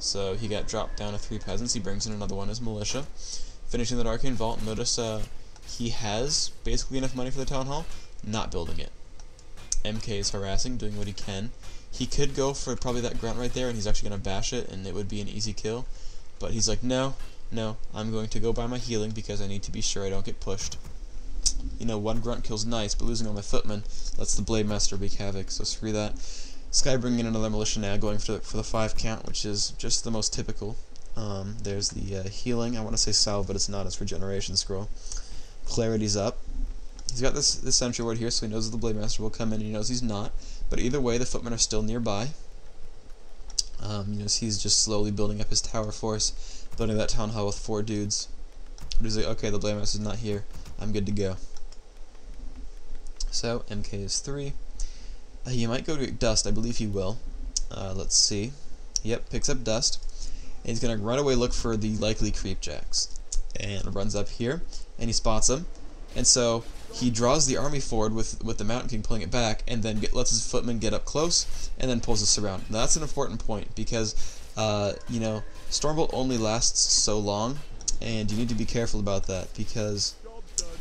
So he got dropped down to 3 peasants. He brings in another one as militia. Finishing the Arcane Vault, notice he has basically enough money for the Town Hall, not building it. MK is harassing, doing what he can. He could go for probably that grunt right there, and he's actually going to bash it, and it would be an easy kill. But he's like, no, I'm going to go buy my healing because I need to be sure I don't get pushed. You know, one grunt kill's nice, but losing all my footmen lets the Blade Master wreak havoc, so screw that. Sky bringing in another militia now, going for the 5 count, which is just the most typical. There's the healing. I want to say salve, but it's not. It's regeneration scroll. Clarity's up. He's got this sentry ward here, so he knows that the Blade Master will come in. He knows he's not, but either way, the footmen are still nearby. You know, he's just slowly building up his tower force, building that town hall with 4 dudes. But he's like, okay, the Blade Master's not here. I'm good to go. So MK is 3. He might go to Dust. I believe he will. Let's see. Yep, picks up Dust. And he's going to right away look for the likely creepjacks. And runs up here, and he spots them. And so he draws the army forward with the Mountain King pulling it back, and then lets his footmen get up close, and then pulls us around. Now, that's an important point, because, you know, Stormbolt only lasts so long, and you need to be careful about that, because,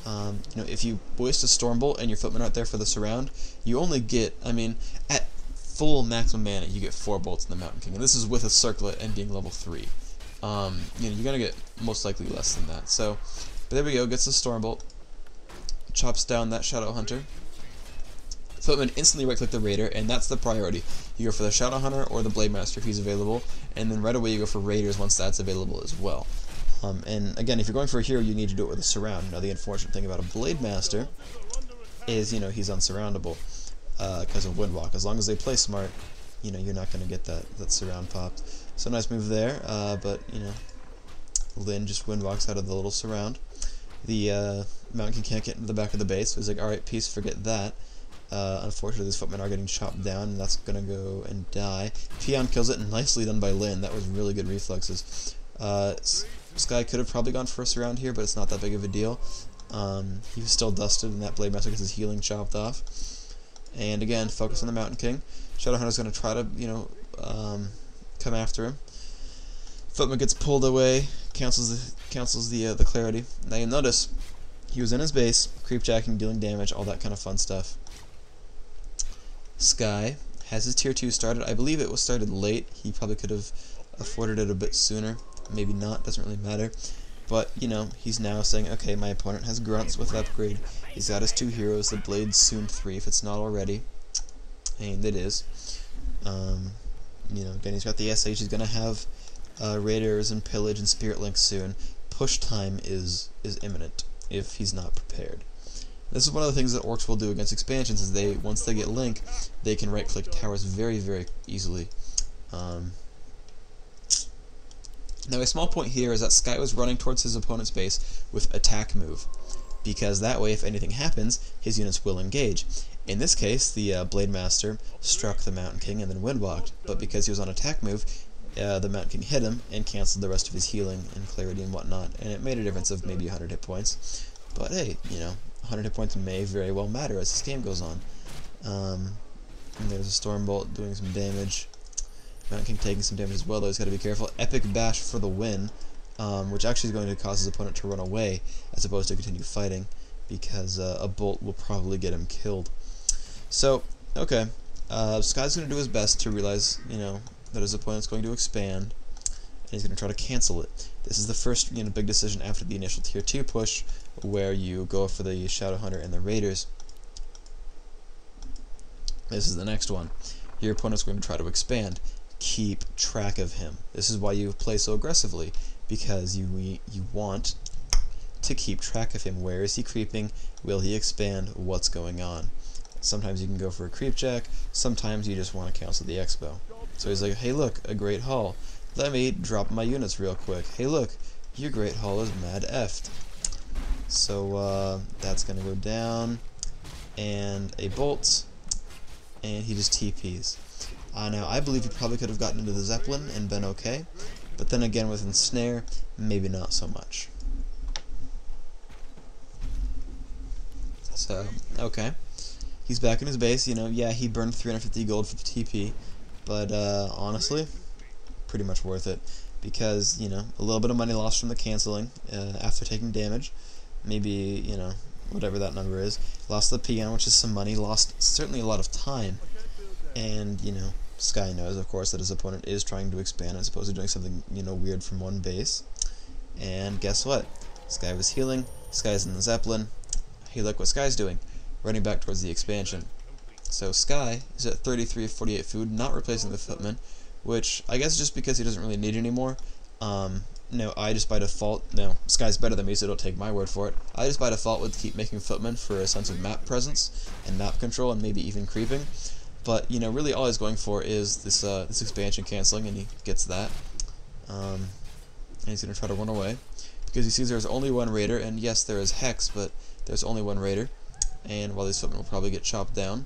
you know, if you waste a Stormbolt and your footmen aren't there for the surround, you only get, I mean, at full maximum mana, you get 4 bolts in the Mountain King, and this is with a circlet and being level 3. You know, you're gonna get most likely less than that. So, but there we go. Gets the Stormbolt, chops down that Shadow Hunter. Footman instantly right-click the Raider, and that's the priority. You go for the Shadow Hunter or the Blade Master if he's available, and then right away you go for Raiders once that's available as well. And again, if you're going for a hero, you need to do it with a surround. Now, the unfortunate thing about a Blade Master is, you know, he's unsurroundable because of Windwalk. As long as they play smart, you know, you're not going to get that surround popped. So nice move there, but, you know, Lyn just Windwalks out of the little surround. The Mountain King can't get into the back of the base, so he's like, alright, peace, forget that. Unfortunately, these footmen are getting chopped down, and that's going to go and die. Peon kills it, and nicely done by Lyn. That was really good reflexes. Sky could have probably gone for a surround here, but it's not that big of a deal. He was still dusted, and that Blade Master gets his healing chopped off. And again, focus on the Mountain King. Shadowhunter's going to try to, you know, come after him. Footman gets pulled away, cancels the clarity. Now you notice he was in his base, creepjacking, dealing damage, all that kind of fun stuff. Sky has his tier 2 started. I believe it was started late. He probably could have afforded it a bit sooner. Maybe not, doesn't really matter. But, you know, he's now saying, okay, my opponent has grunts with upgrade. He's got his 2 heroes, the Blade's soon 3 if it's not already. And it is. You know, again, he's got the SH, he's going to have Raiders and Pillage and Spirit Link soon. Push time is imminent if he's not prepared. This is one of the things that Orcs will do against expansions, is once they get Link, they can right-click towers very, very easily. Now, a small point here is that Sky was running towards his opponent's base with attack move, because that way, if anything happens, his units will engage. In this case, the Blade Master struck the Mountain King and then Windwalked, but because he was on attack move, the Mountain King hit him and canceled the rest of his healing and clarity and whatnot, and it made a difference of maybe 100 hit points. But hey, you know, 100 hit points may very well matter as this game goes on. And there's a Stormbolt doing some damage. Mountain King taking some damage as well, though he's got to be careful. Epic Bash for the win, which actually is going to cause his opponent to run away as opposed to continue fighting, because a bolt will probably get him killed. So, okay, Sky's going to do his best to realize, you know, that his opponent's going to expand, and he's going to try to cancel it. This is the first, you know, big decision after the initial tier 2 push, where you go for the Shadow Hunter and the Raiders. This is the next one. Your opponent's going to try to expand. Keep track of him. This is why you play so aggressively, because you want to keep track of him. Where is he creeping? Will he expand? What's going on? Sometimes you can go for a creepjack, sometimes you just want to cancel the expo. So he's like, hey look, a Great Hall. Let me drop my units real quick. Hey look, your Great Hall is mad effed. So that's going to go down, and a bolt, and he just TPs. Now, I believe he probably could have gotten into the Zeppelin and been okay, but then again, with Ensnare, maybe not so much. So, okay. He's back in his base, you know, yeah, he burned 350 gold for the TP, but honestly, pretty much worth it, because, you know, a little bit of money lost from the canceling after taking damage, maybe, you know, whatever that number is, lost the peon, which is some money, lost certainly a lot of time, and, you know, Sky knows, of course, that his opponent is trying to expand as opposed to doing something, you know, weird from one base. And guess what? Sky was healing, Sky's in the Zeppelin. Hey, look what Sky's doing, running back towards the expansion. So Sky is at 33 of 48 food, not replacing the Footman, which I guess just because he doesn't really need it anymore. No, I just by default, no, Sky's better than me, so don't take my word for it. I just by default would keep making Footman for a sense of map presence and map control and maybe even creeping. But, you know, really all he's going for is this this expansion canceling, and he gets that. And he's going to try to run away, because he sees there's only one raider, and yes, there is Hex, but there's only one raider. And while these footmen will probably get chopped down,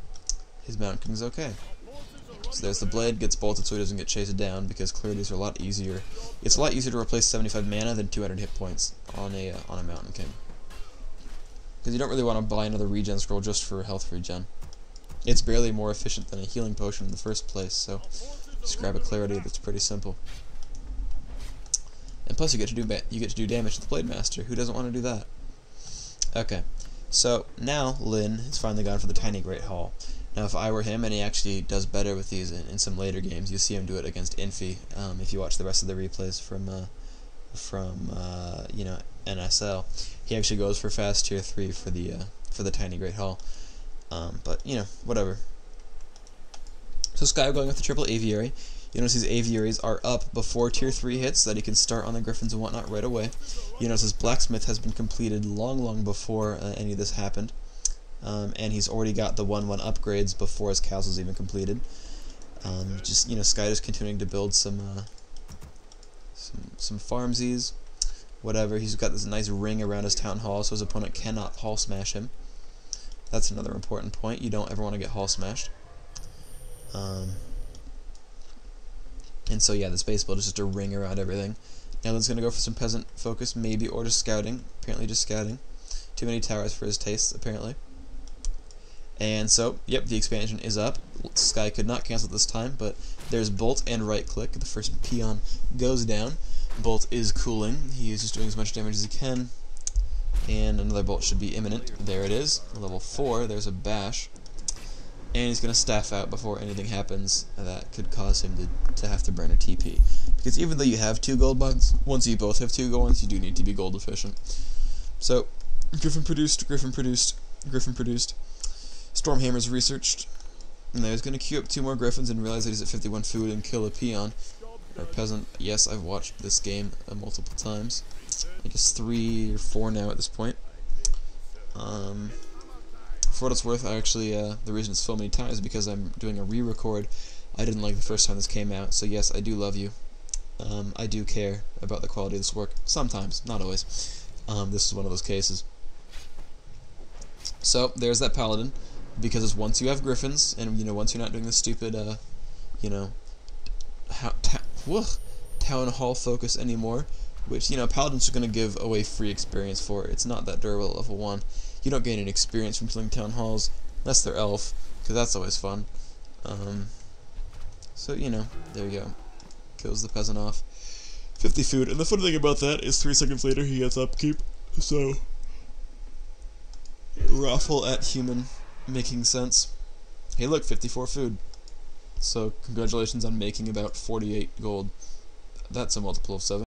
his Mountain King's okay. So there's the blade, gets bolted so he doesn't get chased down, because clearly these are a lot easier. It's a lot easier to replace 75 mana than 200 hit points on a Mountain King. Because you don't really want to buy another regen scroll just for health regen. It's barely more efficient than a healing potion in the first place, so just grab a clarity that's pretty simple. And plus you get to do damage to the Blade Master. Who doesn't want to do that? Okay, so now Lyn has finally gone for the Tiny Great Hall. Now if I were him, and he actually does better with these in some later games, you see him do it against Infi. If you watch the rest of the replays from you know, NSL, he actually goes for fast tier 3 for the Tiny Great Hall. But, you know, whatever. So Sky going with the triple Aviary. You notice these Aviaries are up before tier 3 hits, so that he can start on the Gryphons and whatnot right away. You notice his Blacksmith has been completed long before any of this happened. And he's already got the 1/1 upgrades before his castle's even completed. Just, you know, Sky is continuing to build some farmsies, whatever. He's got this nice ring around his town hall, so his opponent cannot hall smash him. That's another important point. You don't ever want to get hall smashed. And so yeah, this base build is just a ring around everything. Now Lyn's gonna go for some peasant focus, maybe, or just scouting. Apparently just scouting. Too many towers for his tastes, apparently. And so, yep, the expansion is up. Sky could not cancel this time, but there's Bolt and right click. The first peon goes down. Bolt is cooling. He is just doing as much damage as he can. And another bolt should be imminent. There it is. Level 4, there's a bash. And he's going to staff out before anything happens that could cause him to have to burn a TP. Because even though you have 2 gold buns, once you both have 2 gold ones, you do need to be gold efficient. So, Gryphon produced, Gryphon produced, Gryphon produced. Stormhammer's researched. And now he's going to queue up 2 more Gryphons and realize that he's at 51 food and kill a peon. Or peasant. Yes, I've watched this game multiple times. I guess 3 or 4 now at this point. For what it's worth, I actually, the reason it's so many times is because I'm doing a re-record. I didn't like the first time this came out, so yes, I do love you. I do care about the quality of this work. Sometimes, not always. This is one of those cases. So, there's that Paladin, because it's once you have Gryphons, and, you know, once you're not doing the stupid, you know, town hall focus anymore, which, you know, Paladins are going to give away free experience for. It's not that durable at level 1. You don't gain any experience from killing town halls, unless they're elf, because that's always fun. So, you know, there you go. Kills the peasant off. 50 food, and the funny thing about that is 3 seconds later he gets upkeep, so raffle at human making sense. Hey look, 54 food. So congratulations on making about 48 gold. That's a multiple of 7.